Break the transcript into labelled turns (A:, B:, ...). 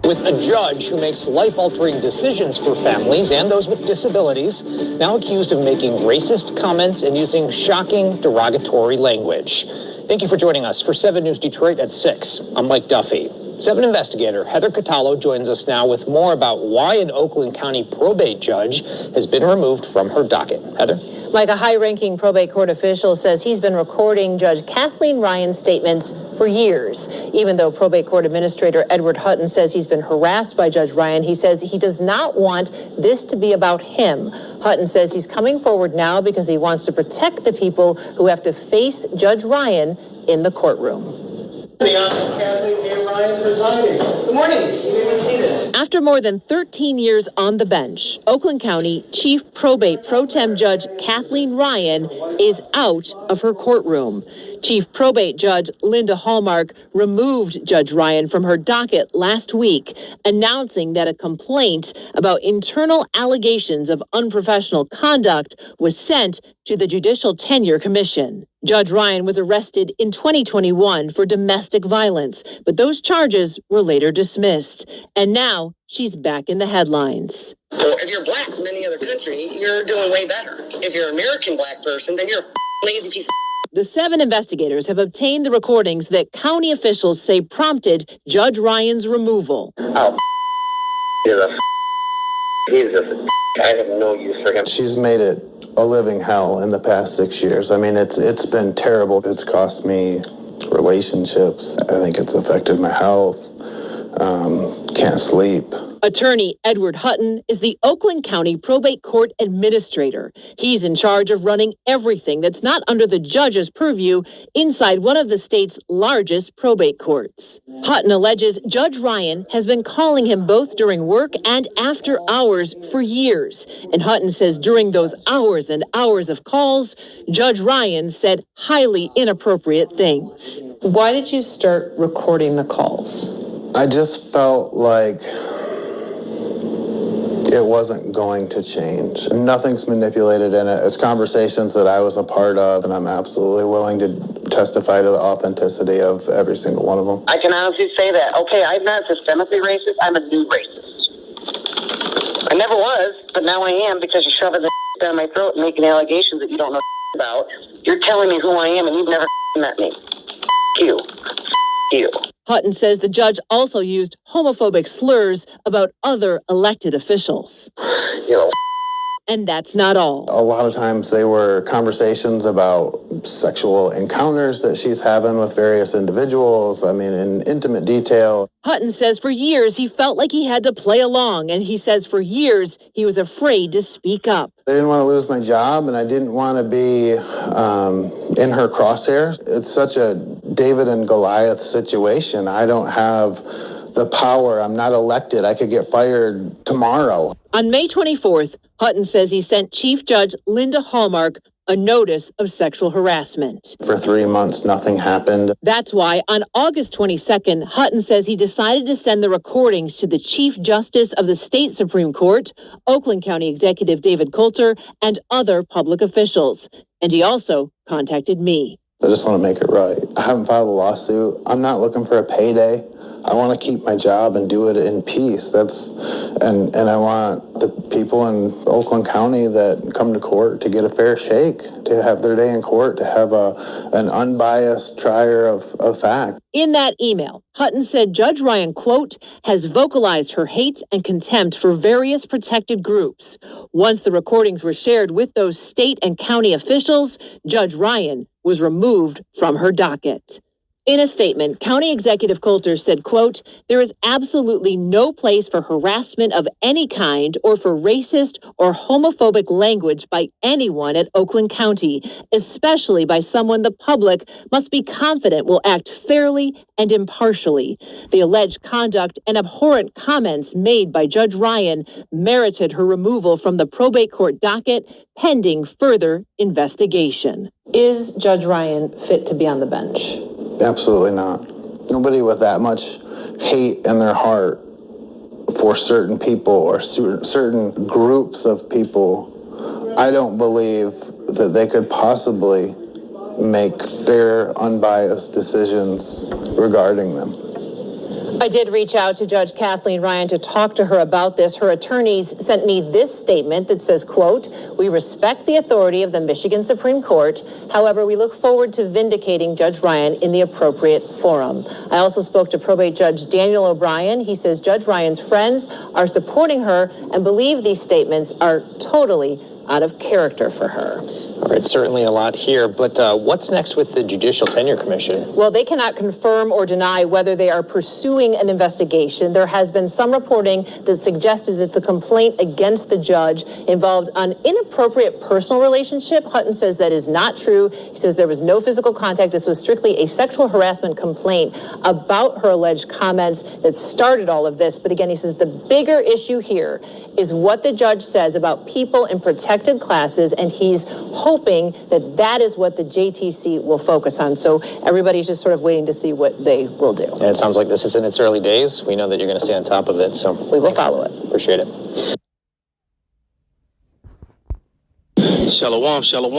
A: With a judge who makes life-altering decisions for families and those with disabilities, now accused of making racist comments and using shocking, derogatory language. Thank you for joining us for 7 News Detroit at 6. I'm Mike Duffy. 7 investigator Heather Catallo joins us now with more about why an Oakland County probate judge has been removed from her docket. Heather?
B: Mike, a high-ranking probate court official says he's been recording Judge Kathleen Ryan's statements for years. Even though probate court administrator Edward Hutton says he's been harassed by Judge Ryan, he says he does not want this to be about him. Hutton says he's coming forward now because he wants to protect the people who have to face Judge Ryan in the courtroom.
C: Kathleen A. Ryan presiding.
B: Good morning. You may be seated. After more than 13 years on the bench, Oakland County Chief Probate Pro Tem Judge Kathleen Ryan is out of her courtroom. Chief Probate Judge Linda Hallmark removed Judge Ryan from her docket last week, announcing that a complaint about internal allegations of unprofessional conduct was sent to the Judicial Tenure Commission. Judge Ryan was arrested in 2021 for domestic violence, but those charges were later dismissed. And now she's back in the headlines.
D: So if you're black from any other country, you're doing way better. If you're an American black person, then you're a lazy piece of.
B: The 7 investigators have obtained the recordings that county officials say prompted Judge Ryan's removal.
D: Oh, he's just, I have no use for him.
E: She's made it a living hell in the past 6 years. I mean, it's been terrible. It's cost me relationships. I think it's affected my health. Can't sleep.
B: Attorney Edward Hutton is the Oakland County Probate Court Administrator. He's in charge of running everything that's not under the judge's purview inside one of the state's largest probate courts. Hutton alleges Judge Ryan has been calling him both during work and after hours for years. And Hutton says during those hours and hours of calls, Judge Ryan said highly inappropriate things. Why did you start recording the calls?
E: I just felt like it wasn't going to change. Nothing's manipulated in it. It's conversations that I was a part of, and I'm absolutely willing to testify to the authenticity of every single one of them.
D: I can honestly say that, okay, I'm not systemically racist, I'm a new racist. I never was, but now I am because you're shoving the down my throat and making allegations that you don't know about. You're telling me who I am and you've never met me. You. You.
B: Hutton says the judge also used homophobic slurs about other elected officials.
D: You know.
B: And that's not all.
E: A lot of times they were conversations about sexual encounters that she's having with various individuals. I mean, in intimate detail.
B: Hutton says for years he felt like he had to play along, and he says for years he was afraid to speak up.
E: I didn't want to lose my job, and I didn't want to be in her crosshairs. It's such a David and Goliath situation. I don't have the power. I'm not elected. I could get fired tomorrow.
B: On May 24th, Hutton says he sent Chief Judge Linda Hallmark a notice of sexual harassment.
E: For 3 months, nothing happened.
B: That's why on August 22nd, Hutton says he decided to send the recordings to the Chief Justice of the State Supreme Court, Oakland County Executive David Coulter, and other public officials. And he also contacted me.
E: I just want to make it right. I haven't filed a lawsuit. I'm not looking for a payday. I want to keep my job and do it in peace. And I want the people in Oakland County that come to court to get a fair shake, to have their day in court, to have an unbiased trier of fact.
B: In that email, Hutton said Judge Ryan, quote, has vocalized her hate and contempt for various protected groups. Once the recordings were shared with those state and county officials, Judge Ryan was removed from her docket. In a statement, County Executive Coulter said, quote, there is absolutely no place for harassment of any kind or for racist or homophobic language by anyone at Oakland County, especially by someone the public must be confident will act fairly and impartially. The alleged conduct and abhorrent comments made by Judge Ryan merited her removal from the probate court docket pending further investigation. Is Judge Ryan fit to be on the bench?
E: Absolutely not. Nobody with that much hate in their heart for certain people or certain groups of people, I don't believe that they could possibly make fair, unbiased decisions regarding them.
B: I did reach out to Judge Kathleen Ryan to talk to her about this. Her attorneys sent me this statement that says, quote, "We respect the authority of the Michigan Supreme Court. However, we look forward to vindicating Judge Ryan in the appropriate forum." I also spoke to probate judge Daniel O'Brien. He says Judge Ryan's friends are supporting her and believe these statements are totally out of character for her.
A: All right, certainly a lot here, but what's next with the Judicial Tenure Commission?
B: Well, they cannot confirm or deny whether they are pursuing an investigation. There has been some reporting that suggested that the complaint against the judge involved an inappropriate personal relationship. Hutton says that is not true. He says there was no physical contact. This was strictly a sexual harassment complaint about her alleged comments that started all of this. But again, he says the bigger issue here is what the judge says about people in protected classes, and he's hoping that that is what the JTC will focus on. So everybody's just sort of waiting to see what they will do.
A: And it sounds like this is in its early days. We know that you're going to stay on top of it, so
B: We will follow it.
A: Appreciate it.
C: Shalom, shalom.